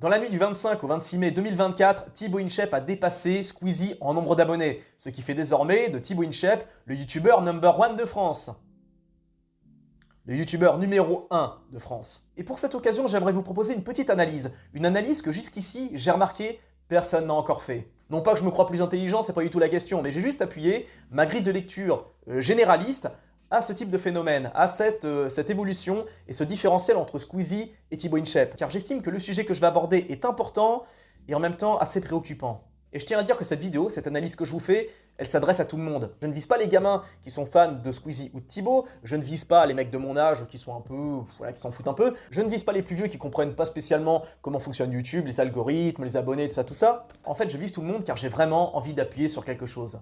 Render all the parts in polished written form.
Dans la nuit du 25 au 26 mai 2024, Thibaut InShape a dépassé Squeezie en nombre d'abonnés, ce qui fait désormais de Thibaut InShape le youtubeur #1 de France. Le youtubeur numéro 1 de France. Et pour cette occasion, j'aimerais vous proposer une petite analyse. Une analyse que jusqu'ici, j'ai remarqué, personne n'a encore fait. Non pas que je me crois plus intelligent, c'est pas du tout la question, mais j'ai juste appuyé ma grille de lecture généraliste à ce type de phénomène, à cette évolution et ce différentiel entre Squeezie et Thibaut InShape. Car j'estime que le sujet que je vais aborder est important et en même temps assez préoccupant. Et je tiens à dire que cette vidéo, cette analyse que je vous fais, elle s'adresse à tout le monde. Je ne vise pas les gamins qui sont fans de Squeezie ou de Thibaut, je ne vise pas les mecs de mon âge qui sont un peu, voilà, qui s'en foutent un peu, je ne vise pas les plus vieux qui comprennent pas spécialement comment fonctionne YouTube, les algorithmes, les abonnés, tout ça. En fait, je vise tout le monde car j'ai vraiment envie d'appuyer sur quelque chose.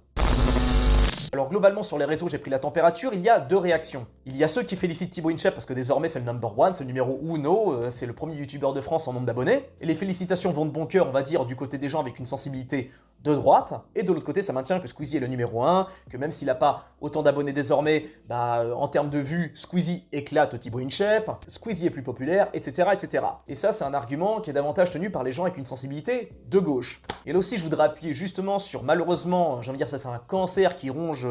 Alors globalement sur les réseaux, j'ai pris la température, il y a deux réactions. Il y a ceux qui félicitent Thibaut InShape parce que désormais c'est le #1, c'est le numéro uno, c'est le premier youtubeur de France en nombre d'abonnés. Et les félicitations vont de bon cœur, on va dire, du côté des gens avec une sensibilité de droite. Et de l'autre côté, ça maintient que Squeezie est le numéro 1, que même s'il n'a pas autant d'abonnés désormais, en termes de vues, Squeezie éclate Thibaut InShape, Squeezie est plus populaire, etc. etc. Et ça, c'est un argument qui est davantage tenu par les gens avec une sensibilité de gauche. Et là aussi, je voudrais appuyer justement sur, malheureusement, j'ai envie de dire ça, c'est un cancer qui ronge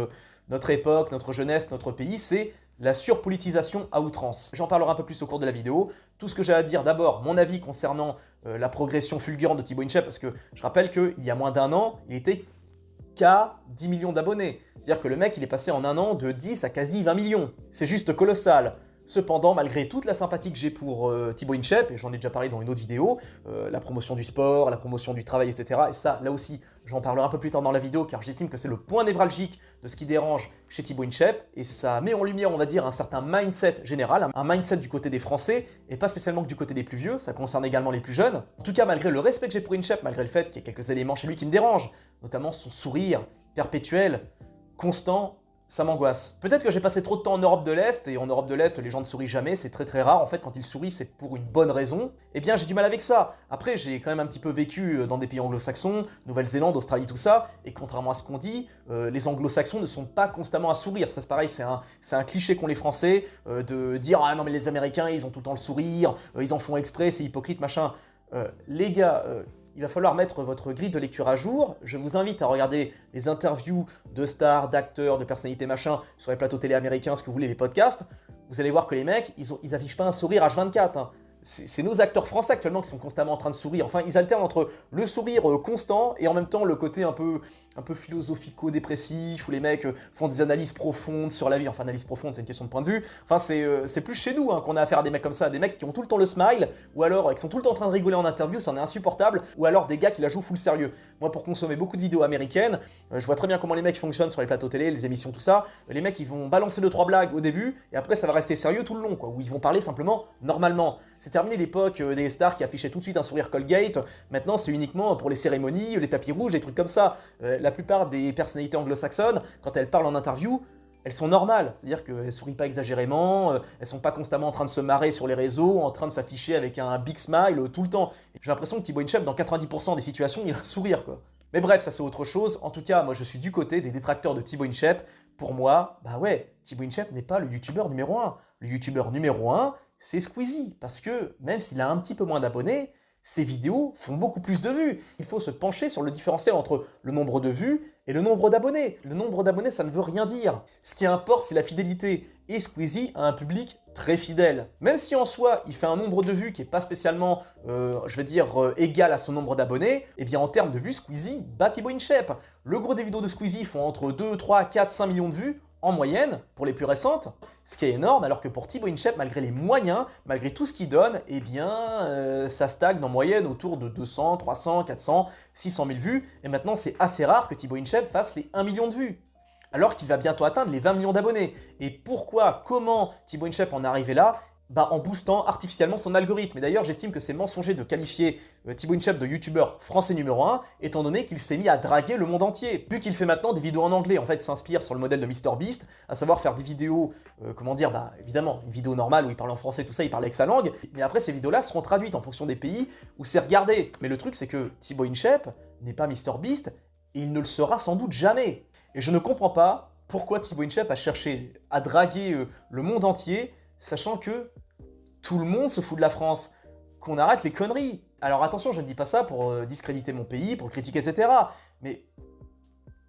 notre époque, notre jeunesse, notre pays, c'est la surpolitisation à outrance. J'en parlerai un peu plus au cours de la vidéo. Tout ce que j'ai à dire, d'abord, mon avis concernant la progression fulgurante de Thibaut InShape, parce que je rappelle qu'il y a moins d'un an, il était qu'à 10 millions d'abonnés. C'est-à-dire que le mec, il est passé en un an de 10 à quasi 20 millions. C'est juste colossal. Cependant, malgré toute la sympathie que j'ai pour Thibaut InShape, et j'en ai déjà parlé dans une autre vidéo, la promotion du sport, la promotion du travail, etc. Et ça, là aussi, j'en parlerai un peu plus tard dans la vidéo, car j'estime que c'est le point névralgique de ce qui dérange chez Thibaut InShape, et ça met en lumière, on va dire, un certain mindset général, un mindset du côté des Français, et pas spécialement que du côté des plus vieux, ça concerne également les plus jeunes. En tout cas, malgré le respect que j'ai pour InShape, malgré le fait qu'il y ait quelques éléments chez lui qui me dérangent, notamment son sourire perpétuel, constant, ça m'angoisse. Peut-être que j'ai passé trop de temps en Europe de l'Est, et en Europe de l'Est, les gens ne sourient jamais, c'est très très rare. En fait, quand ils sourient, c'est pour une bonne raison. Eh bien, j'ai du mal avec ça. Après, j'ai quand même un petit peu vécu dans des pays anglo-saxons, Nouvelle-Zélande, Australie, tout ça, et contrairement à ce qu'on dit, les anglo-saxons ne sont pas constamment à sourire. Ça, c'est pareil, c'est un cliché qu'ont les Français, de dire « Ah non, mais les Américains, ils ont tout le temps le sourire, ils en font exprès, c'est hypocrite, machin. » Les gars... il va falloir mettre votre grille de lecture à jour. Je vous invite à regarder les interviews de stars, d'acteurs, de personnalités machin sur les plateaux télé américains, ce que vous voulez, les podcasts. Vous allez voir que les mecs, ils affichent pas un sourire H24. Hein. C'est nos acteurs français actuellement qui sont constamment en train de sourire. Enfin, ils alternent entre le sourire constant et en même temps le côté un peu philosophico-dépressif où les mecs font des analyses profondes sur la vie. Enfin, analyse profonde, c'est une question de point de vue. Enfin, c'est plus chez nous hein, qu'on a affaire à des mecs comme ça, des mecs qui ont tout le temps le smile ou alors qui sont tout le temps en train de rigoler en interview, c'en est insupportable. Ou alors des gars qui la jouent full sérieux. Moi, pour consommer beaucoup de vidéos américaines, je vois très bien comment les mecs fonctionnent sur les plateaux télé, les émissions, tout ça. Les mecs, ils vont balancer 2-3 blagues au début et après, ça va rester sérieux tout le long, quoi. Où ils vont parler simplement normalement. C'est terminé l'époque des stars qui affichaient tout de suite un sourire Colgate. Maintenant, c'est uniquement pour les cérémonies, les tapis rouges, les trucs comme ça. La plupart des personnalités anglo-saxonnes, quand elles parlent en interview, elles sont normales. C'est-à-dire qu'elles sourient pas exagérément, elles sont pas constamment en train de se marrer sur les réseaux, en train de s'afficher avec un big smile tout le temps. J'ai l'impression que Thibaut InShape, dans 90% des situations, il a un sourire, quoi. Mais bref, ça c'est autre chose. En tout cas, moi je suis du côté des détracteurs de Thibaut InShape. Pour moi, bah ouais, Thibaut InShape n'est pas le youtubeur numéro 1. Le youtubeur numéro 1, c'est Squeezie. Parce que même s'il a un petit peu moins d'abonnés, ses vidéos font beaucoup plus de vues. Il faut se pencher sur le différentiel entre le nombre de vues et le nombre d'abonnés. Le nombre d'abonnés, ça ne veut rien dire. Ce qui importe, c'est la fidélité. Et Squeezie a un public très fidèle. Même si en soi, il fait un nombre de vues qui n'est pas spécialement, égal à son nombre d'abonnés, eh bien en termes de vues, Squeezie bat Thibaut InShape. Le gros des vidéos de Squeezie font entre 2, 3, 4, 5 millions de vues en moyenne, pour les plus récentes, ce qui est énorme, alors que pour Thibaut InShape, malgré les moyens, malgré tout ce qu'il donne, eh bien, ça stagne en moyenne autour de 200, 300, 400, 600 000 vues, et maintenant c'est assez rare que Thibaut InShape fasse les 1 million de vues, alors qu'il va bientôt atteindre les 20 millions d'abonnés. Et pourquoi, comment Thibaut InShape en est arrivé là ? En boostant artificiellement son algorithme. Et d'ailleurs, j'estime que c'est mensonger de qualifier Thibaut InShape de youtubeur français numéro 1, étant donné qu'il s'est mis à draguer le monde entier. Vu qu'il fait maintenant des vidéos en anglais, en fait, s'inspire sur le modèle de MrBeast, à savoir faire des vidéos, évidemment, une vidéo normale où il parle en français, tout ça, il parle avec sa langue, mais après, ces vidéos-là seront traduites en fonction des pays où c'est regardé. Mais le truc, c'est que Thibaut InShape n'est pas MrBeast, et il ne le sera sans doute jamais. Et je ne comprends pas pourquoi Thibaut InShape a cherché à draguer le monde entier, sachant que tout le monde se fout de la France, qu'on arrête les conneries. Alors attention, je ne dis pas ça pour discréditer mon pays, pour le critiquer, etc. Mais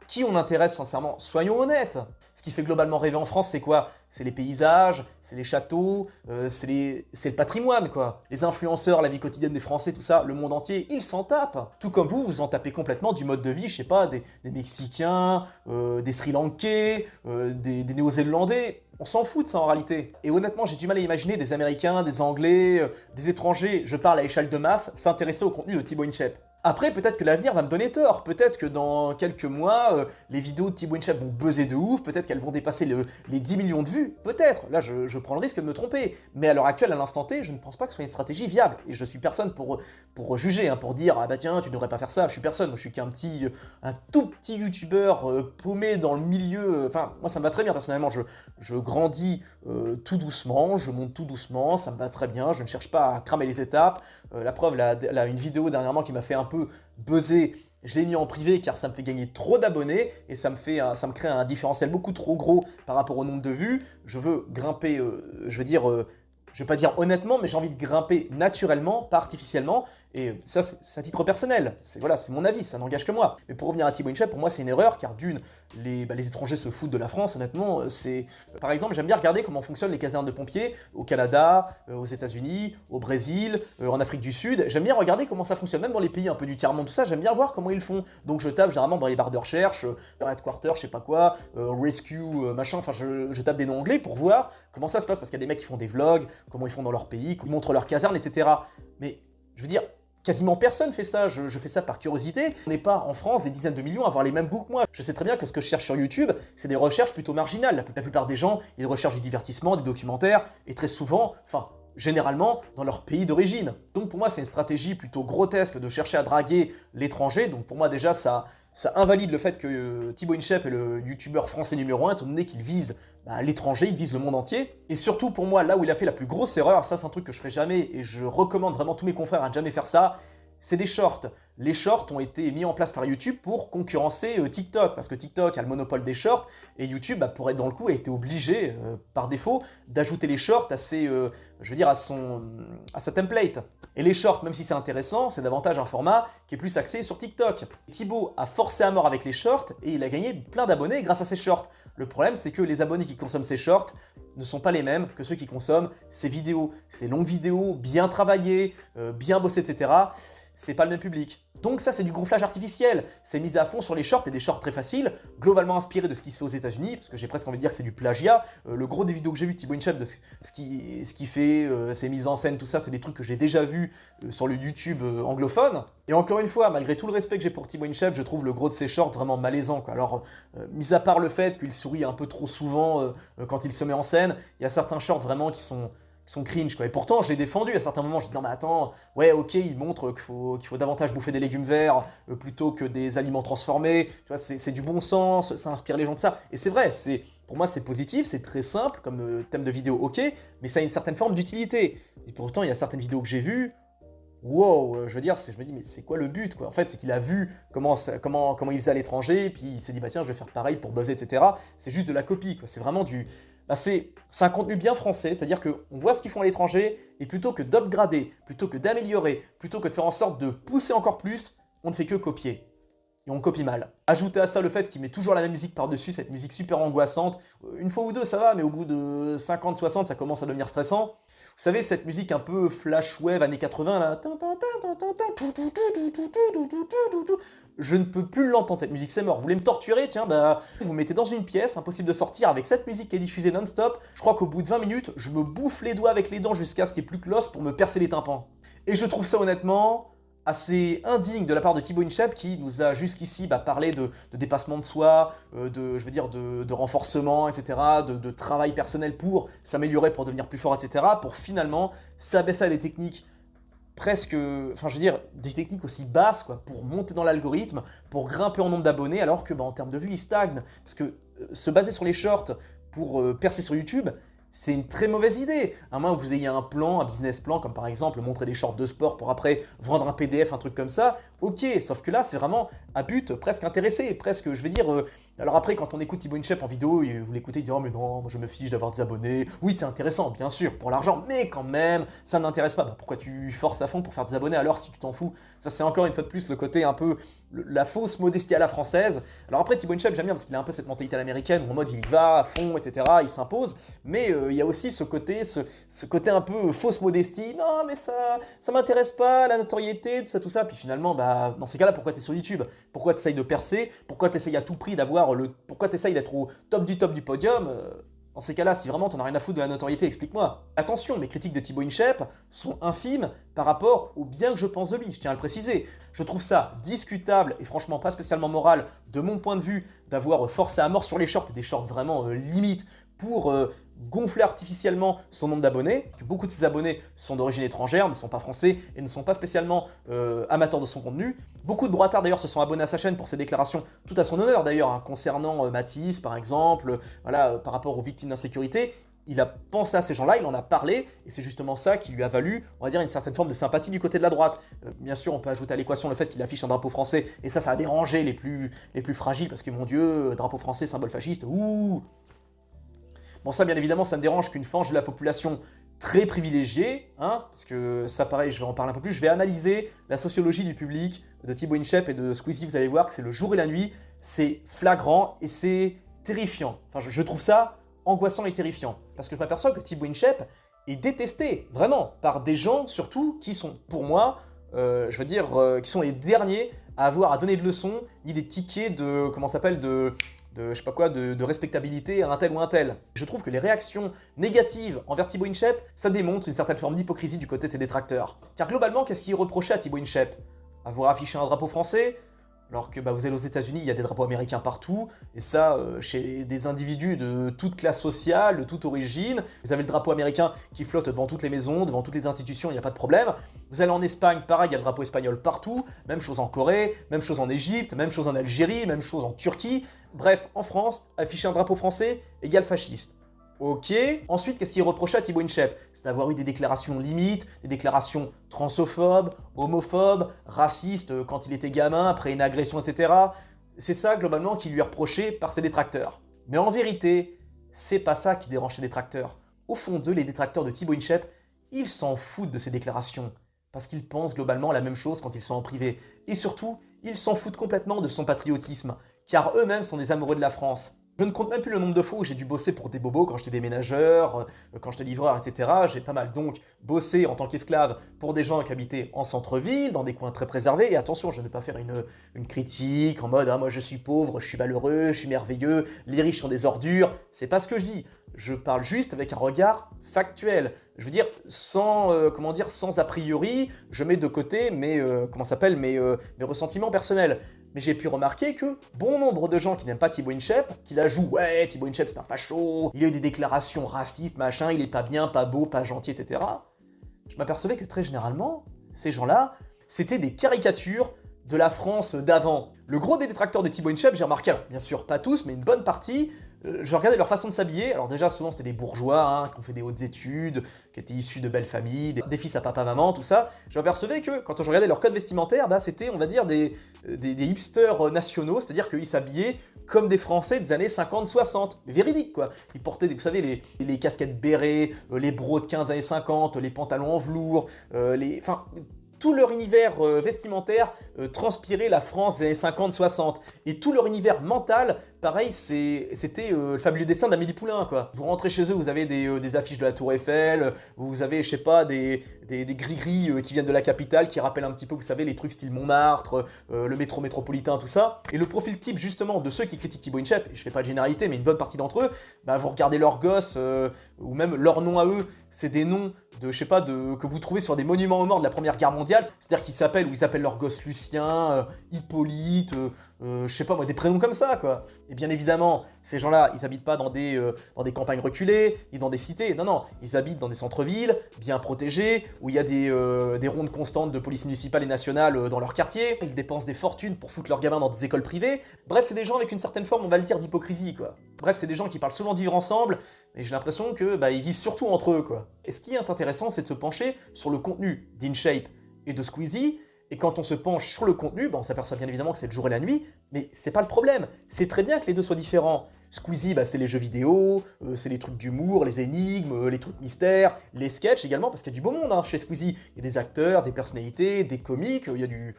qui on intéresse sincèrement? Soyons honnêtes. Ce qui fait globalement rêver en France, c'est quoi? C'est les paysages, c'est les châteaux, c'est le patrimoine, quoi. Les influenceurs, la vie quotidienne des Français, tout ça, le monde entier, ils s'en tapent. Tout comme vous, vous en tapez complètement du mode de vie, je sais pas, des Mexicains, des Sri Lankais, des Néo-Zélandais. On s'en fout de ça en réalité. Et honnêtement, j'ai du mal à imaginer des Américains, des Anglais, des étrangers, je parle à échelle de masse, s'intéresser au contenu de Thibaut InShape. Après, peut-être que l'avenir va me donner tort. Peut-être que dans quelques mois, les vidéos de Thibaut InShape vont buzzer de ouf. Peut-être qu'elles vont dépasser les 10 millions de vues. Peut-être. Là, je prends le risque de me tromper. Mais à l'heure actuelle, à l'instant T, je ne pense pas que ce soit une stratégie viable. Et je suis personne pour juger, hein, pour dire « Ah bah tiens, tu devrais pas faire ça ». Je suis personne. Moi, je suis un tout petit youtubeur paumé dans le milieu. Enfin, moi, ça me va très bien personnellement. Je grandis tout doucement. Je monte tout doucement. Ça me va très bien. Je ne cherche pas à cramer les étapes. La preuve, une vidéo dernièrement qui m'a fait un peu buzzer, je l'ai mis en privé car ça me fait gagner trop d'abonnés et ça me crée un différentiel beaucoup trop gros par rapport au nombre de vues. Je veux grimper, je vais pas dire honnêtement, mais j'ai envie de grimper naturellement, pas artificiellement. Et ça, c'est à titre personnel. C'est mon avis, ça n'engage que moi. Mais pour revenir à Thibaut InShape, pour moi, c'est une erreur, car d'une, les étrangers se foutent de la France, honnêtement. Par exemple, j'aime bien regarder comment fonctionnent les casernes de pompiers au Canada, aux États-Unis, au Brésil, en Afrique du Sud. J'aime bien regarder comment ça fonctionne, même dans les pays un peu du tiers-monde, tout ça. J'aime bien voir comment ils font. Donc je tape généralement dans les barres de recherche, Headquarter, je sais pas quoi, Rescue, machin. Enfin, je tape des noms anglais pour voir comment ça se passe, parce qu'il y a des mecs qui font des vlogs, comment ils font dans leur pays, qui montrent leur caserne, etc. Mais je veux dire, quasiment personne fait ça, je fais ça par curiosité. On n'est pas en France des dizaines de millions à avoir les mêmes goûts que moi. Je sais très bien que ce que je cherche sur YouTube, c'est des recherches plutôt marginales. La plupart des gens, ils recherchent du divertissement, des documentaires, et très souvent, généralement, dans leur pays d'origine. Donc pour moi, c'est une stratégie plutôt grotesque de chercher à draguer l'étranger. Donc pour moi déjà, ça invalide le fait que Thibaut InShape est le youtubeur français numéro 1, étant donné qu'il vise l'étranger, il vise le monde entier. Et surtout pour moi, là où il a fait la plus grosse erreur, ça c'est un truc que je ferai jamais, et je recommande vraiment tous mes confrères à ne jamais faire ça, c'est des shorts. Les shorts ont été mis en place par YouTube pour concurrencer TikTok, parce que TikTok a le monopole des shorts, et YouTube, pour être dans le coup, a été obligé, par défaut, d'ajouter les shorts à sa template. Et les shorts, même si c'est intéressant, c'est davantage un format qui est plus axé sur TikTok. Thibaut a forcé à mort avec les shorts, et il a gagné plein d'abonnés grâce à ces shorts. Le problème, c'est que les abonnés qui consomment ces shorts ne sont pas les mêmes que ceux qui consomment ces vidéos. Ces longues vidéos, bien travaillées, bien bossées, etc. C'est pas le même public. Donc ça, c'est du gonflage artificiel. C'est mis à fond sur les shorts, et des shorts très faciles, globalement inspirés de ce qui se fait aux États-Unis, parce que j'ai presque envie de dire que c'est du plagiat. Le gros des vidéos que j'ai vu de Thibaut InShape, de ce qu'il fait, ses mises en scène, tout ça, c'est des trucs que j'ai déjà vus sur le YouTube anglophone. Et encore une fois, malgré tout le respect que j'ai pour Thibaut InShape, je trouve le gros de ses shorts vraiment malaisant, quoi. Alors, mis à part le fait qu'il sourit un peu trop souvent quand il se met en scène, il y a certains shorts vraiment qui sont cringe, quoi. Et pourtant, je l'ai défendu à certains moments. Je dis non mais attends, ouais ok, il montre qu'il faut davantage bouffer des légumes verts plutôt que des aliments transformés. Tu vois, c'est du bon sens, ça inspire les gens de ça. Et c'est vrai, pour moi c'est positif, c'est très simple comme thème de vidéo, ok, mais ça a une certaine forme d'utilité. Et pourtant, il y a certaines vidéos que j'ai vues, wow, je veux dire, je me dis mais c'est quoi le but, quoi? En fait, c'est qu'il a vu comment il faisait à l'étranger, puis il s'est dit bah tiens, je vais faire pareil pour buzzer, etc. C'est juste de la copie, quoi. C'est vraiment c'est un contenu bien français, c'est-à-dire qu'on voit ce qu'ils font à l'étranger, et plutôt que d'upgrader, plutôt que d'améliorer, plutôt que de faire en sorte de pousser encore plus, on ne fait que copier. Et on copie mal. Ajoutez à ça le fait qu'il met toujours la même musique par-dessus, cette musique super angoissante. Une fois ou deux, ça va, mais au bout de 50, 60, ça commence à devenir stressant. Vous savez, cette musique un peu flash wave années 80, là. Je ne peux plus l'entendre, cette musique, c'est mort. Vous voulez me torturer? Tiens, vous me mettez dans une pièce, impossible de sortir, avec cette musique qui est diffusée non-stop. Je crois qu'au bout de 20 minutes, je me bouffe les doigts avec les dents jusqu'à ce qu'il n'y ait plus que l'os pour me percer les tympans. Et je trouve ça honnêtement assez indigne de la part de Thibaut InShape qui nous a jusqu'ici parlé de dépassement de soi, de renforcement, etc., de travail personnel pour s'améliorer, pour devenir plus fort, etc., pour finalement s'abaisser à des techniques des techniques aussi basses, quoi, pour monter dans l'algorithme, pour grimper en nombre d'abonnés, alors que en termes de vues, il stagne. Parce que se baser sur les shorts pour percer sur YouTube, c'est une très mauvaise idée. À moins que vous ayez un plan, un business plan, comme par exemple montrer des shorts de sport pour après vendre un PDF, un truc comme ça. Ok, sauf que là, c'est vraiment à but presque intéressé, presque, je vais dire. Alors après, quand on écoute Thibaut InShape en vidéo, vous l'écoutez, il dit oh mais non, moi je me fiche d'avoir des abonnés. Oui, c'est intéressant, bien sûr, pour l'argent, mais quand même, ça ne m'intéresse pas. Bah, pourquoi tu forces à fond pour faire des abonnés alors si tu t'en fous? Ça, c'est encore une fois de plus le côté un peu la fausse modestie à la française. Alors après, Thibaut InShape, j'aime bien parce qu'il a un peu cette mentalité à l'américaine où en mode il y va à fond, etc. Il s'impose, mais il y a aussi ce côté un peu fausse modestie. Non, mais ça m'intéresse pas, la notoriété, tout ça. Puis finalement, bah, dans ces cas-là, pourquoi tu es sur YouTube? Pourquoi tu essayes de percer? Pourquoi tu essayes à tout prix pourquoi tu essayes d'être au top du podium? Dans ces cas-là, si vraiment t'en as rien à foutre de la notoriété, explique-moi. Attention, mes critiques de Thibaut InShape sont infimes par rapport au bien que je pense de lui, je tiens à le préciser. Je trouve ça discutable et franchement pas spécialement moral, de mon point de vue, d'avoir forcé à mort sur les shorts et des shorts vraiment limites pour gonfler artificiellement son nombre d'abonnés. Beaucoup de ses abonnés sont d'origine étrangère, ne sont pas français et ne sont pas spécialement amateurs de son contenu. Beaucoup de droitards d'ailleurs se sont abonnés à sa chaîne pour ses déclarations, tout à son honneur d'ailleurs, hein, concernant Matisse par exemple, voilà, par rapport aux victimes d'insécurité. Il a pensé à ces gens-là, il en a parlé, et c'est justement ça qui lui a valu, on va dire, une certaine forme de sympathie du côté de la droite. Bien sûr, on peut ajouter à l'équation le fait qu'il affiche un drapeau français, et ça a dérangé les plus fragiles, parce que mon Dieu, drapeau français, symbole fasciste, ouh. Bon, ça, bien évidemment, ça ne dérange qu'une frange de la population très privilégiée, hein, parce que ça, pareil, je vais en parler un peu plus. Je vais analyser la sociologie du public de Thibaut InShape et de Squeezie. Vous allez voir que c'est le jour et la nuit, c'est flagrant et c'est terrifiant. Enfin, je trouve ça angoissant et terrifiant, parce que je m'aperçois que Thibaut InShape est détesté, vraiment, par des gens, surtout, qui sont, pour moi, je veux dire, qui sont les derniers à avoir à donner de leçons, ni des tickets de, comment ça s'appelle, de je sais pas quoi, de respectabilité à un tel ou un tel. Je trouve que les réactions négatives envers Thibaut InShape, ça démontre une certaine forme d'hypocrisie du côté de ses détracteurs. Car globalement, qu'est-ce qui est reproché à Thibaut InShape? Avoir affiché un drapeau français, alors que vous allez aux États-Unis, il y a des drapeaux américains partout, et ça, chez des individus de toute classe sociale, de toute origine. Vous avez le drapeau américain qui flotte devant toutes les maisons, devant toutes les institutions, il n'y a pas de problème. Vous allez en Espagne, pareil, il y a le drapeau espagnol partout, même chose en Corée, même chose en Égypte, même chose en Algérie, même chose en Turquie. Bref, en France, afficher un drapeau français égale fasciste. Ok. Ensuite, qu'est-ce qui est reproché à Thibaut InShape? C'est d'avoir eu des déclarations limites, des déclarations transphobes, homophobes, racistes quand il était gamin, après une agression, etc. C'est ça, globalement, qui lui est reproché par ses détracteurs. Mais en vérité, c'est pas ça qui dérange ses détracteurs. Au fond d'eux, les détracteurs de Thibaut InShape, ils s'en foutent de ses déclarations. Parce qu'ils pensent globalement la même chose quand ils sont en privé. Et surtout, ils s'en foutent complètement de son patriotisme. Car eux-mêmes sont des amoureux de la France. Je ne compte même plus le nombre de fois où j'ai dû bosser pour des bobos quand j'étais déménageur, quand j'étais livreur, etc. J'ai pas mal donc bossé en tant qu'esclave pour des gens qui habitaient en centre-ville, dans des coins très préservés. Et attention, je ne vais pas faire une critique en mode « Ah, moi je suis pauvre, je suis malheureux, je suis merveilleux, les riches sont des ordures ». C'est pas ce que je dis. Je parle juste avec un regard factuel. Je veux dire, sans a priori, je mets de côté mes ressentiments personnels. Mais j'ai pu remarquer que bon nombre de gens qui n'aiment pas Thibaut InShape, qui la jouent, ouais, Thibaut InShape c'est un facho, il a eu des déclarations racistes, machin, il est pas bien, pas beau, pas gentil, etc. Je m'apercevais que très généralement, ces gens-là, c'était des caricatures de la France d'avant. Le gros des détracteurs de Thibaut InShape, j'ai remarqué, alors, bien sûr pas tous, mais une bonne partie, je regardais leur façon de s'habiller. Alors déjà, souvent, c'était des bourgeois hein, qui ont fait des hautes études, qui étaient issus de belles familles, des fils à papa-maman, tout ça. Je m'apercevais que quand je regardais leur code vestimentaire, c'était, on va dire, des hipsters nationaux, c'est-à-dire qu'ils s'habillaient comme des Français des années 50-60. Mais véridique, quoi. Ils portaient, vous savez, les casquettes bérets, les bros de 15 années 50, les pantalons en velours, tout leur univers vestimentaire transpirait la France des années 50-60. Et tout leur univers mental, pareil, c'était le fabuleux destin d'Amélie Poulain, quoi. Vous rentrez chez eux, vous avez des affiches de la Tour Eiffel, vous avez, je sais pas, des gris-gris qui viennent de la capitale, qui rappellent un petit peu, vous savez, les trucs style Montmartre, le métro métropolitain, tout ça. Et le profil type, justement, de ceux qui critiquent Thibaut InShape, et je fais pas de généralité, mais une bonne partie d'entre eux, vous regardez leurs gosses, ou même leurs noms à eux, c'est des noms que vous trouvez sur des monuments aux morts de la Première Guerre mondiale, c'est-à-dire qu'ils s'appellent, ou ils appellent leur gosse Lucien, Hippolyte, je sais pas moi, des prénoms comme ça, quoi. Et bien évidemment, ces gens-là, ils habitent pas dans des campagnes reculées, ni dans des cités. Non, non, ils habitent dans des centres-villes, bien protégés, où il y a des rondes constantes de police municipale et nationale dans leur quartier. Ils dépensent des fortunes pour foutre leurs gamins dans des écoles privées. Bref, c'est des gens avec une certaine forme, on va le dire, d'hypocrisie, quoi. Bref, c'est des gens qui parlent souvent de vivre ensemble, mais j'ai l'impression que ils vivent surtout entre eux, quoi. Et ce qui est intéressant, c'est de se pencher sur le contenu d'InShape et de Squeezie. Et quand on se penche sur le contenu, on s'aperçoit bien évidemment que c'est le jour et la nuit, mais c'est pas le problème. C'est très bien que les deux soient différents. Squeezie, c'est les jeux vidéo, c'est les trucs d'humour, les énigmes, les trucs mystères, les sketchs également, parce qu'il y a du beau monde chez Squeezie. Il y a des acteurs, des personnalités, des comiques, il y a du...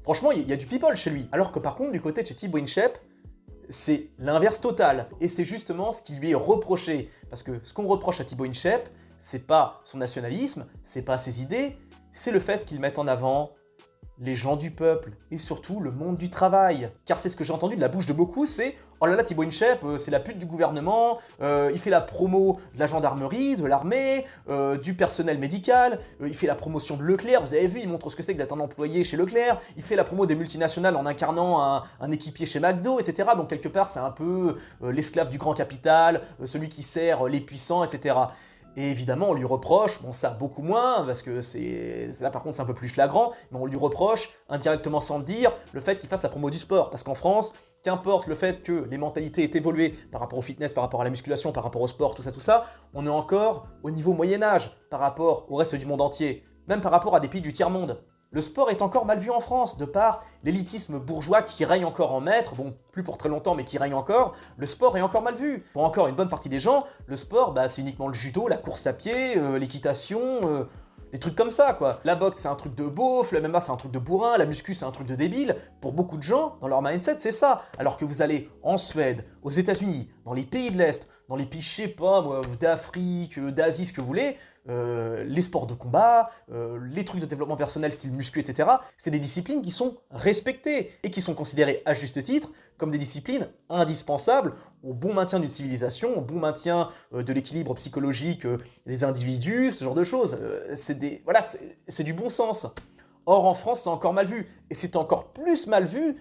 Franchement, il y a du people chez lui. Alors que par contre, du côté de chez Thibaut InShape, c'est l'inverse total. Et c'est justement ce qui lui est reproché. Parce que ce qu'on reproche à Thibaut InShape, c'est pas son nationalisme, c'est pas ses idées, c'est le fait qu'il mette en avant les gens du peuple, et surtout le monde du travail. Car c'est ce que j'ai entendu de la bouche de beaucoup, c'est « Oh là là, Thibaut InShape, c'est la pute du gouvernement, il fait la promo de la gendarmerie, de l'armée, du personnel médical, il fait la promotion de Leclerc, vous avez vu, il montre ce que c'est que d'être un employé chez Leclerc, il fait la promo des multinationales en incarnant un équipier chez McDo, etc. » Donc quelque part, c'est un peu l'esclave du grand capital, celui qui sert les puissants, etc. Et évidemment, on lui reproche, bon ça beaucoup moins, parce que là par contre c'est un peu plus flagrant, mais on lui reproche, indirectement sans le dire, le fait qu'il fasse la promo du sport. Parce qu'en France, qu'importe le fait que les mentalités aient évolué par rapport au fitness, par rapport à la musculation, par rapport au sport, tout ça, on est encore au niveau Moyen-Âge par rapport au reste du monde entier, même par rapport à des pays du tiers-monde. Le sport est encore mal vu en France, de par l'élitisme bourgeois qui règne encore en maître, bon, plus pour très longtemps, mais qui règne encore, le sport est encore mal vu. Pour encore une bonne partie des gens, le sport, c'est uniquement le judo, la course à pied, l'équitation, des trucs comme ça, quoi. La boxe, c'est un truc de beauf, le MMA, c'est un truc de bourrin, la muscu, c'est un truc de débile. Pour beaucoup de gens, dans leur mindset, c'est ça. Alors que vous allez en Suède, aux États-Unis, dans les pays de l'Est, dans les pays, je sais pas, moi, d'Afrique, d'Asie, ce que vous voulez, les sports de combat, les trucs de développement personnel style muscu, etc. C'est des disciplines qui sont respectées et qui sont considérées à juste titre comme des disciplines indispensables au bon maintien d'une civilisation, au bon maintien de l'équilibre psychologique des individus, ce genre de choses. C'est du bon sens. Or, en France, c'est encore mal vu. Et c'est encore plus mal vu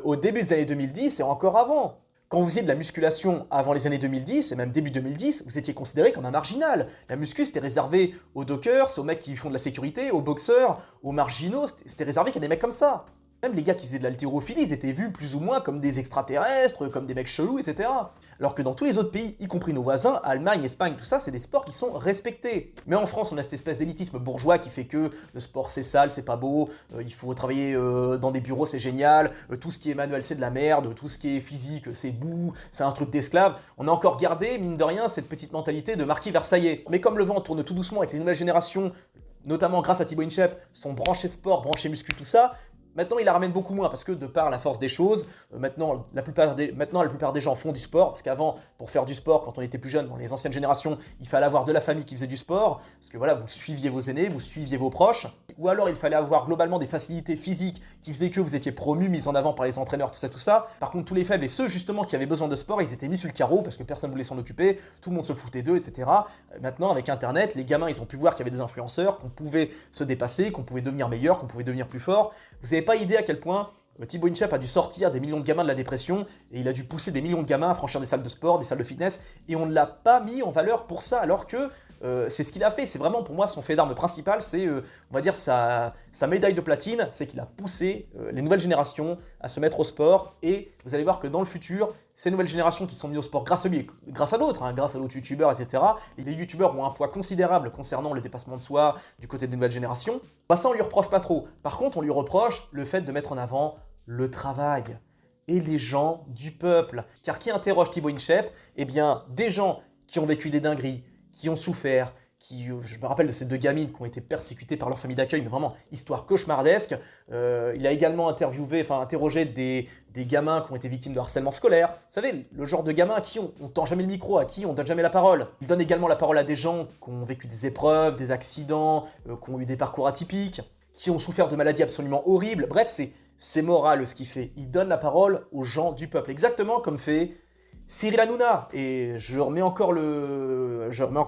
au début des années 2010 et encore avant. Quand vous faisiez de la musculation avant les années 2010, et même début 2010, vous étiez considéré comme un marginal. La muscu, c'était réservé aux dockers, aux mecs qui font de la sécurité, aux boxeurs, aux marginaux, c'était réservé qu'à des mecs comme ça. Même les gars qui faisaient de l'haltérophilie, ils étaient vus plus ou moins comme des extraterrestres, comme des mecs chelous, etc. Alors que dans tous les autres pays, y compris nos voisins, Allemagne, Espagne, tout ça, c'est des sports qui sont respectés. Mais en France, on a cette espèce d'élitisme bourgeois qui fait que le sport c'est sale, c'est pas beau, il faut travailler dans des bureaux, c'est génial, tout ce qui est manuel c'est de la merde, tout ce qui est physique c'est boue, c'est un truc d'esclave. On a encore gardé, mine de rien, cette petite mentalité de marquis versaillais. Mais comme le vent tourne tout doucement avec les nouvelles générations, notamment grâce à Thibaut InShape, sont branchés sport, branchés muscu, tout ça, maintenant, il la ramène beaucoup moins parce que de par la force des choses, maintenant la plupart des gens font du sport. Parce qu'avant, pour faire du sport, quand on était plus jeune, dans les anciennes générations, il fallait avoir de la famille qui faisait du sport. Parce que voilà, vous suiviez vos aînés, vous suiviez vos proches. Ou alors, il fallait avoir globalement des facilités physiques qui faisaient que vous étiez promu, mis en avant par les entraîneurs, tout ça. Par contre, tous les faibles et ceux justement qui avaient besoin de sport, ils étaient mis sur le carreau parce que personne ne voulait s'en occuper, tout le monde se foutait d'eux, etc. Maintenant, avec Internet, les gamins, ils ont pu voir qu'il y avait des influenceurs, qu'on pouvait se dépasser, qu'on pouvait devenir meilleur, qu'on pouvait devenir plus fort. Vous n'avez pas idée à quel point Thibaut InShape a dû sortir des millions de gamins de la dépression et il a dû pousser des millions de gamins à franchir des salles de sport, des salles de fitness et on ne l'a pas mis en valeur pour ça alors que c'est ce qu'il a fait. C'est vraiment pour moi son fait d'arme principal, c'est on va dire sa médaille de platine, c'est qu'il a poussé les nouvelles générations à se mettre au sport et vous allez voir que dans le futur, ces nouvelles générations qui sont mises au sport grâce à lui, grâce à d'autres, grâce à d'autres youtubeurs, etc. Et les youtubeurs ont un poids considérable concernant le dépassement de soi du côté des nouvelles générations. Ça on lui reproche pas trop. Par contre, on lui reproche le fait de mettre en avant le travail et les gens du peuple. Car qui interroge Thibaut InShape? Eh bien, des gens qui ont vécu des dingueries, qui ont souffert, je me rappelle de ces deux gamines qui ont été persécutées par leur famille d'accueil, mais vraiment, histoire cauchemardesque. Il a également interrogé des gamins qui ont été victimes de harcèlement scolaire. Vous savez, le genre de gamins à qui on tend jamais le micro, à qui on donne jamais la parole. Il donne également la parole à des gens qui ont vécu des épreuves, des accidents, qui ont eu des parcours atypiques, qui ont souffert de maladies absolument horribles. Bref, c'est moral ce qu'il fait. Il donne la parole aux gens du peuple, exactement comme fait Cyril Hanouna. Et je remets encore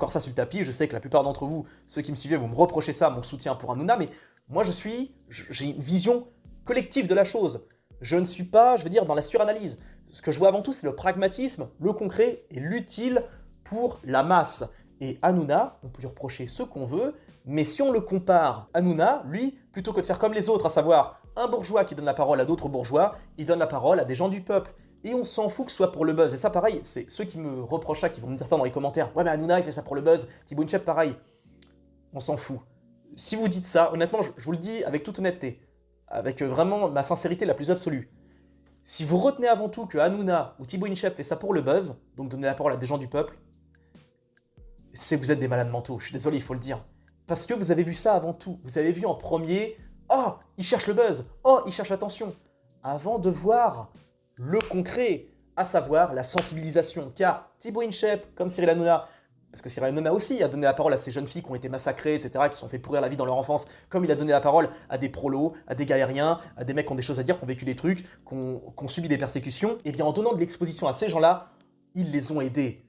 ça sur le tapis. Je sais que la plupart d'entre vous, ceux qui me suivaient, vont me reprocher ça, mon soutien pour Hanouna, mais moi j'ai une vision collective de la chose. Je ne suis pas, je veux dire, dans la suranalyse. Ce que je vois avant tout, c'est le pragmatisme, le concret et l'utile pour la masse. Et Hanouna, on peut lui reprocher ce qu'on veut, mais si on le compare, Hanouna, lui, plutôt que de faire comme les autres, à savoir un bourgeois qui donne la parole à d'autres bourgeois, il donne la parole à des gens du peuple. Et on s'en fout que ce soit pour le buzz. Et ça, pareil, c'est ceux qui me reprochent ça, qui vont me dire ça dans les commentaires. Ouais, mais Hanouna, il fait ça pour le buzz. Thibaut InShape, pareil. On s'en fout. Si vous dites ça, honnêtement, je vous le dis avec toute honnêteté, avec vraiment ma sincérité la plus absolue. Si vous retenez avant tout que Hanouna ou Thibaut InShape fait ça pour le buzz, donc donner la parole à des gens du peuple, c'est que vous êtes des malades mentaux. Je suis désolé, il faut le dire. Parce que vous avez vu ça avant tout. Vous avez vu en premier, oh, il cherche le buzz, oh, il cherche l'attention. Avant de voir le concret, à savoir la sensibilisation. Car Thibaut InShape, comme Cyril Hanouna, parce que Cyril Hanouna aussi a donné la parole à ces jeunes filles qui ont été massacrées, etc., qui se sont fait pourrir la vie dans leur enfance, comme il a donné la parole à des prolos, à des galériens, à des mecs qui ont des choses à dire, qui ont vécu des trucs, qui ont subi des persécutions, et bien en donnant de l'exposition à ces gens-là, ils les ont aidés.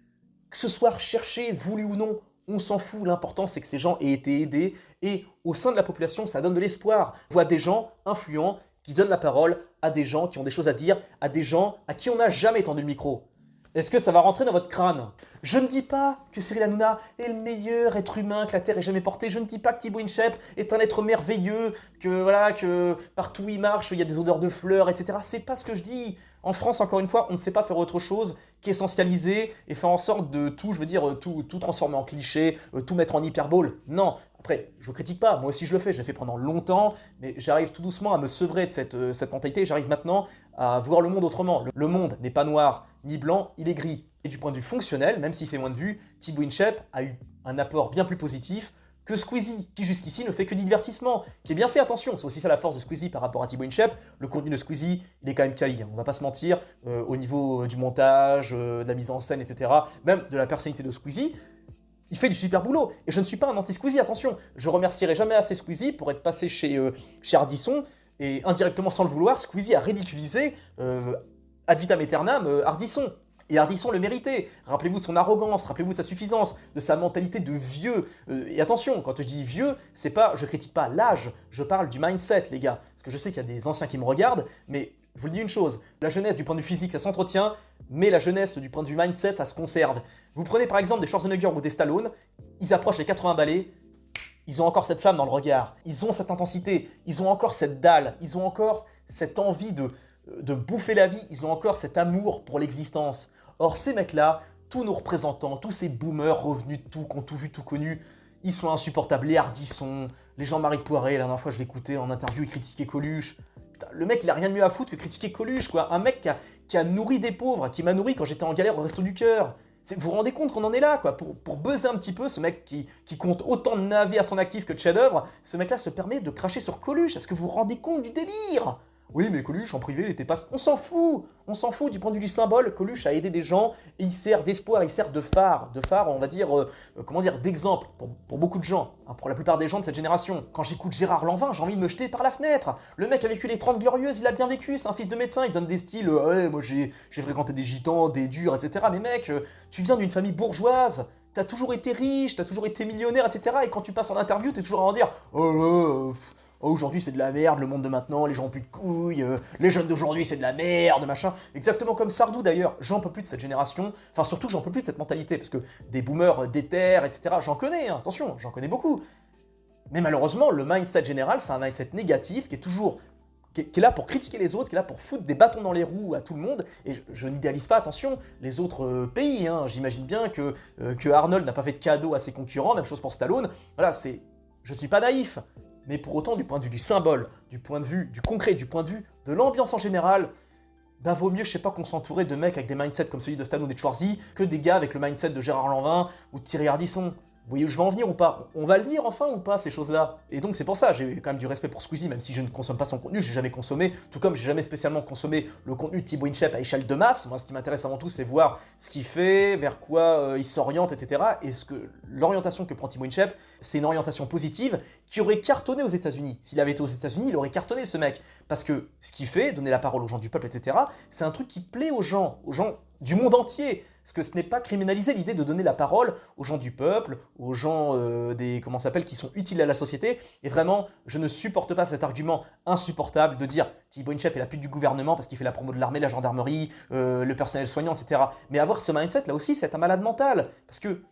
Que ce soit recherché, voulu ou non, on s'en fout. L'important, c'est que ces gens aient été aidés, et au sein de la population, ça donne de l'espoir. On voit des gens influents qui donnent la parole à des gens qui ont des choses à dire, à des gens à qui on n'a jamais tendu le micro. Est-ce que ça va rentrer dans votre crâne? Je ne dis pas que Cyril Hanouna est le meilleur être humain que la Terre ait jamais porté. Je ne dis pas que Thibaut InShape est un être merveilleux, que partout où il marche, il y a des odeurs de fleurs, etc. C'est pas ce que je dis. En France, encore une fois, on ne sait pas faire autre chose qu'essentialiser et faire en sorte de tout, je veux dire, tout transformer en cliché, tout mettre en hyperbole. Non. Après, je ne critique pas, moi aussi je le fais, je l'ai fait pendant longtemps, mais j'arrive tout doucement à me sevrer de cette mentalité, j'arrive maintenant à voir le monde autrement. Le monde n'est pas noir ni blanc, il est gris. Et du point de vue fonctionnel, même s'il fait moins de vues, Thibaut InShape a eu un apport bien plus positif que Squeezie, qui jusqu'ici ne fait que du divertissement, qui est bien fait, attention, c'est aussi ça la force de Squeezie par rapport à Thibaut InShape. Le contenu de Squeezie, il est quand même quali, hein, on va pas se mentir, au niveau du montage, de la mise en scène, etc., même de la personnalité de Squeezie, il fait du super boulot. Et je ne suis pas un anti-Squeezie, attention. Je remercierai jamais assez Squeezie pour être passé chez Ardisson. Et indirectement, sans le vouloir, Squeezie a ridiculisé ad vitam aeternam Ardisson. Et Ardisson le méritait. Rappelez-vous de son arrogance, rappelez-vous de sa suffisance, de sa mentalité de vieux. Et attention, quand je dis vieux, c'est pas, je critique pas l'âge, je parle du mindset, les gars. Parce que je sais qu'il y a des anciens qui me regardent, mais je vous le dis une chose, la jeunesse du point de vue physique, ça s'entretient, mais la jeunesse du point de vue mindset, ça se conserve. Vous prenez par exemple des Schwarzenegger ou des Stallone, ils approchent les 80 balais, ils ont encore cette flamme dans le regard, ils ont cette intensité, ils ont encore cette dalle, ils ont encore cette envie de bouffer la vie, ils ont encore cet amour pour l'existence. Or ces mecs-là, tous nos représentants, tous ces boomers revenus de tout, qui ont tout vu, tout connu, ils sont insupportables. Les Ardisson, les Jean-Marie Poiré, la dernière fois je l'écoutais en interview, il critiquait Coluche. Putain, le mec, il a rien de mieux à foutre que critiquer Coluche, quoi. Un mec qui a nourri des pauvres, qui m'a nourri quand j'étais en galère au Resto du Cœur. Vous vous rendez compte qu'on en est là, quoi. Pour buzzer un petit peu, ce mec qui compte autant de navets à son actif que de chefs-d'œuvre, ce mec-là se permet de cracher sur Coluche. Est-ce que vous vous rendez compte du délire? Oui, mais Coluche, en privé, il était pas... On s'en fout du point de vue du symbole. Coluche a aidé des gens et il sert d'espoir, il sert de phare, on va dire, d'exemple pour beaucoup de gens, hein, pour la plupart des gens de cette génération. Quand j'écoute Gérard Lanvin, j'ai envie de me jeter par la fenêtre. Le mec a vécu les 30 glorieuses, il a bien vécu, c'est un fils de médecin, il donne des styles, ouais, moi j'ai fréquenté des gitans, des durs, etc. Mais mec, tu viens d'une famille bourgeoise, t'as toujours été riche, t'as toujours été millionnaire, etc. Et quand tu passes en interview, t'es toujours à en dire, oh, aujourd'hui c'est de la merde, le monde de maintenant, les gens ont plus de couilles, les jeunes d'aujourd'hui c'est de la merde, machin. Exactement comme Sardou d'ailleurs, j'en peux plus de cette génération, enfin surtout j'en peux plus de cette mentalité, parce que des boomers déterres, etc., j'en connais, hein, attention, j'en connais beaucoup. Mais malheureusement, le mindset général, c'est un mindset négatif qui est là pour critiquer les autres, qui est là pour foutre des bâtons dans les roues à tout le monde. Et je n'idéalise pas, attention, les autres pays. Hein. J'imagine bien que Arnold n'a pas fait de cadeau à ses concurrents, même chose pour Stallone. Voilà, je ne suis pas naïf. Mais pour autant, du point de vue du symbole, du point de vue du concret, du point de vue de l'ambiance en général, bah vaut mieux, je sais pas, qu'on s'entourait de mecs avec des mindsets comme celui de Stallone et de Schwarzy que des gars avec le mindset de Gérard Lanvin ou de Thierry Ardisson. Vous voyez où je vais en venir ou pas? On va le dire enfin ou pas, ces choses-là? Et donc c'est pour ça, j'ai quand même du respect pour Squeezie, même si je ne consomme pas son contenu, j'ai jamais consommé, tout comme j'ai jamais spécialement consommé le contenu de Thibaut InShape à échelle de masse. Moi, ce qui m'intéresse avant tout, c'est voir ce qu'il fait, vers quoi il s'oriente, etc. Et l'orientation que prend Thibaut InShape, c'est une orientation positive qui aurait cartonné aux États-Unis. S'il avait été aux États-Unis, il aurait cartonné ce mec. Parce que ce qu'il fait, donner la parole aux gens du peuple, etc., c'est un truc qui plaît aux gens du monde entier. Parce que ce n'est pas criminaliser l'idée de donner la parole aux gens du peuple, aux gens qui sont utiles à la société. Et vraiment, je ne supporte pas cet argument insupportable de dire Thibaut Inchep est la pute du gouvernement parce qu'il fait la promo de l'armée, la gendarmerie, le personnel soignant, etc. Mais avoir ce mindset là aussi, c'est un malade mental. Parce que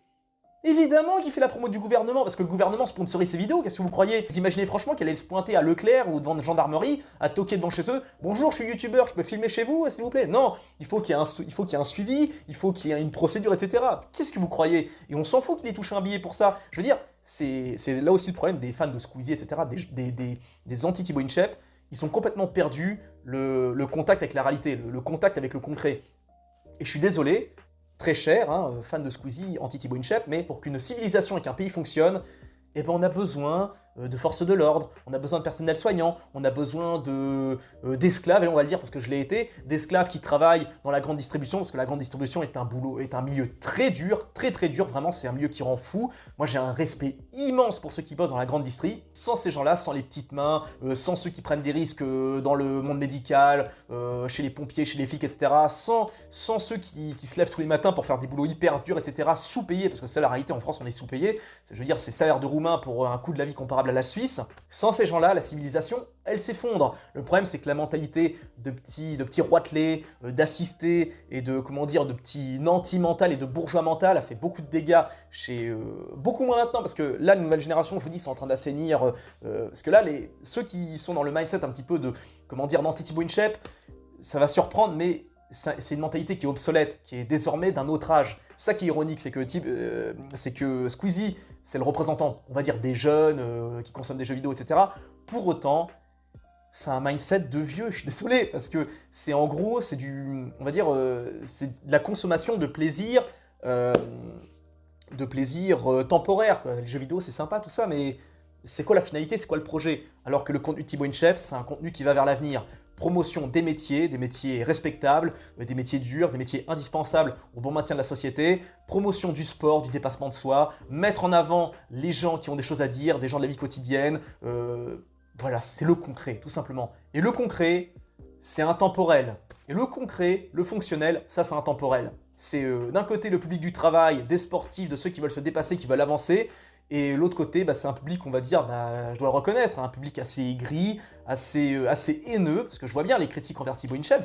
évidemment qu'il fait la promo du gouvernement, parce que le gouvernement sponsorise ses vidéos, qu'est-ce que vous croyez? Vous imaginez franchement qu'elle allait se pointer à Leclerc ou devant une gendarmerie, à toquer devant chez eux? Bonjour, je suis youtubeur, je peux filmer chez vous, s'il vous plaît? Non, il faut qu'il y ait un suivi, il faut qu'il y ait une procédure, etc. Qu'est-ce que vous croyez? Et on s'en fout qu'il ait touché un billet pour ça. Je veux dire, c'est là aussi le problème des fans de Squeezie, etc., des anti-Thibaut Inchep. Ils sont complètement perdus le contact avec la réalité, le contact avec le concret. Et je suis désolé, très cher, hein, fan de Squeezie, anti-Thibaut Inchep, mais pour qu'une civilisation et qu'un pays fonctionne, eh ben on a besoin de forces de l'ordre, on a besoin de personnel soignant, on a besoin d'esclaves, et on va le dire parce que je l'ai été, d'esclaves qui travaillent dans la grande distribution, parce que la grande distribution est un milieu très dur, très dur, vraiment c'est un milieu qui rend fou. Moi j'ai un respect immense pour ceux qui bossent dans la grande distrie. Sans ces gens-là, sans les petites mains, sans ceux qui prennent des risques dans le monde médical, chez les pompiers, chez les flics, etc., sans ceux qui se lèvent tous les matins pour faire des boulots hyper durs, etc., sous-payés, parce que c'est la réalité, en France on est sous-payé, je veux dire c'est salaire de roumain pour un coût de la vie comparable à la Suisse. Sans ces gens-là, la civilisation, elle s'effondre. Le problème, c'est que la mentalité de petits roitelets, d'assistés et de petits nantis mental et de bourgeois mental a fait beaucoup de dégâts chez beaucoup moins maintenant, parce que là, la nouvelle génération, je vous dis, c'est en train d'assainir. Parce que là, ceux qui sont dans le mindset un petit peu de, d'anti-Thibaut Inchep, ça va surprendre, mais c'est une mentalité qui est obsolète, qui est désormais d'un autre âge. Ça qui est ironique, c'est que Squeezie, c'est le représentant, on va dire, des jeunes qui consomment des jeux vidéo, etc. Pour autant, c'est un mindset de vieux, je suis désolé, parce que c'est en gros, c'est de la consommation de plaisir, temporaire, quoi. Les jeux vidéo, c'est sympa, tout ça, mais c'est quoi la finalité, c'est quoi le projet? Alors que le contenu de Thibaut Inchep, c'est un contenu qui va vers l'avenir. Promotion des métiers respectables, des métiers durs, des métiers indispensables au bon maintien de la société, promotion du sport, du dépassement de soi, mettre en avant les gens qui ont des choses à dire, des gens de la vie quotidienne. Voilà, c'est le concret, tout simplement. Et le concret, c'est intemporel. Et le concret, le fonctionnel, ça c'est intemporel. C'est d'un côté le public du travail, des sportifs, de ceux qui veulent se dépasser, qui veulent avancer, et l'autre côté, c'est un public, on va dire, je dois le reconnaître, un public assez aigri, assez haineux, parce que je vois bien les critiques envers Thibaut Inchep,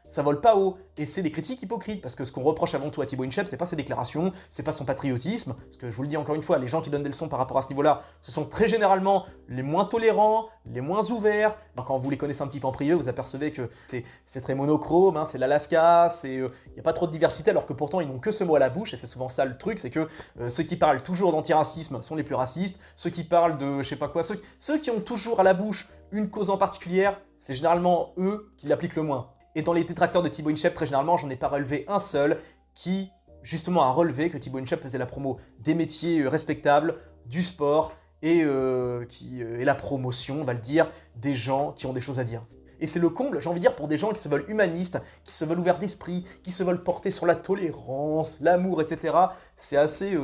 ça vole pas haut, et c'est des critiques hypocrites, parce que ce qu'on reproche avant tout à Thibaut Inchep, c'est pas ses déclarations, c'est pas son patriotisme, parce que je vous le dis encore une fois, les gens qui donnent des leçons par rapport à ce niveau-là, ce sont très généralement les moins tolérants, les moins ouverts. Quand vous les connaissez un petit peu en privé, vous apercevez que c'est très monochrome, hein, c'est l'Alaska, il n'y a pas trop de diversité, alors que pourtant ils n'ont que ce mot à la bouche, et c'est souvent ça le truc, c'est que ceux qui parlent toujours d'antiracisme sont les plus racistes, ceux qui parlent de je sais pas quoi, ceux qui ont toujours à la bouche une cause en particulière, c'est généralement eux qui l'appliquent le moins. Et dans les détracteurs de Thibaut Inchep, très généralement, j'en ai pas relevé un seul qui, justement, a relevé que Thibaut Inchep faisait la promo des métiers respectables, du sport, et la promotion, on va le dire, des gens qui ont des choses à dire. Et c'est le comble, j'ai envie de dire, pour des gens qui se veulent humanistes, qui se veulent ouverts d'esprit, qui se veulent porter sur la tolérance, l'amour, etc. C'est assez...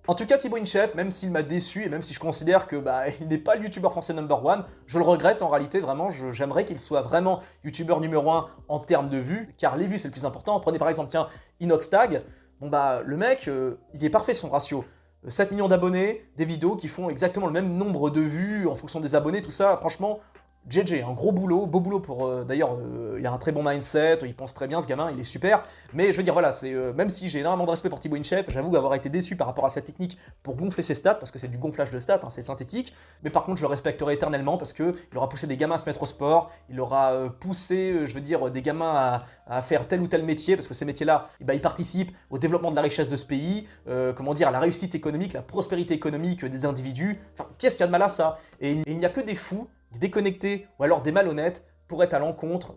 En tout cas, Thibaut Inchep, même s'il m'a déçu et même si je considère que il n'est pas le youtubeur français number one, je le regrette en réalité, vraiment, j'aimerais qu'il soit vraiment youtubeur numéro 1 en termes de vues, car les vues c'est le plus important. Prenez par exemple, tiens, Inoxtag, le mec, il est parfait son ratio. 7 millions d'abonnés, des vidéos qui font exactement le même nombre de vues en fonction des abonnés, tout ça, franchement, GG, un gros boulot, beau boulot pour... D'ailleurs, il a un très bon mindset, il pense très bien ce gamin, il est super. Mais je veux dire, voilà, même si j'ai énormément de respect pour Thibaut Inchep, j'avoue avoir été déçu par rapport à sa technique pour gonfler ses stats, parce que c'est du gonflage de stats, hein, c'est synthétique. Mais par contre, je le respecterai éternellement parce qu'il aura poussé des gamins à se mettre au sport, il aura poussé, des gamins à faire tel ou tel métier, parce que ces métiers-là, ils participent au développement de la richesse de ce pays, à la réussite économique, la prospérité économique des individus. Enfin, qu'est-ce qu'il y a de mal à ça? Et il n'y a que des fous, des déconnectés ou alors des malhonnêtes pour être à l'encontre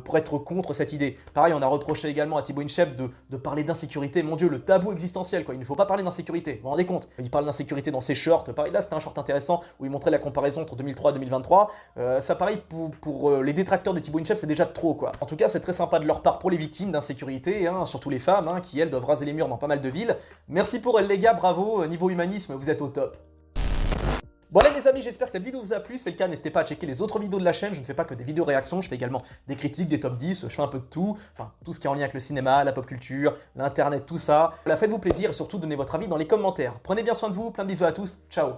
pour être contre cette idée. Pareil, on a reproché également à Thibaut Inchep de parler d'insécurité. Mon Dieu, le tabou existentiel, quoi. Il ne faut pas parler d'insécurité. Vous vous rendez compte? Il parle d'insécurité dans ses shorts. Pareil, là, c'était un short intéressant où il montrait la comparaison entre 2003 et 2023. Ça, pareil, pour les détracteurs de Thibaut Inchep, c'est déjà trop, quoi. En tout cas, c'est très sympa de leur part pour les victimes d'insécurité, hein, surtout les femmes, hein, qui, elles, doivent raser les murs dans pas mal de villes. Merci pour elles, les gars, bravo. Niveau humanisme, vous êtes au top. Bon allez les amis, j'espère que cette vidéo vous a plu. Si c'est le cas, n'hésitez pas à checker les autres vidéos de la chaîne. Je ne fais pas que des vidéos réactions, je fais également des critiques, des top 10, je fais un peu de tout. Enfin, tout ce qui est en lien avec le cinéma, la pop culture, l'internet, tout ça. Voilà, faites-vous plaisir et surtout donnez votre avis dans les commentaires. Prenez bien soin de vous, plein de bisous à tous, ciao.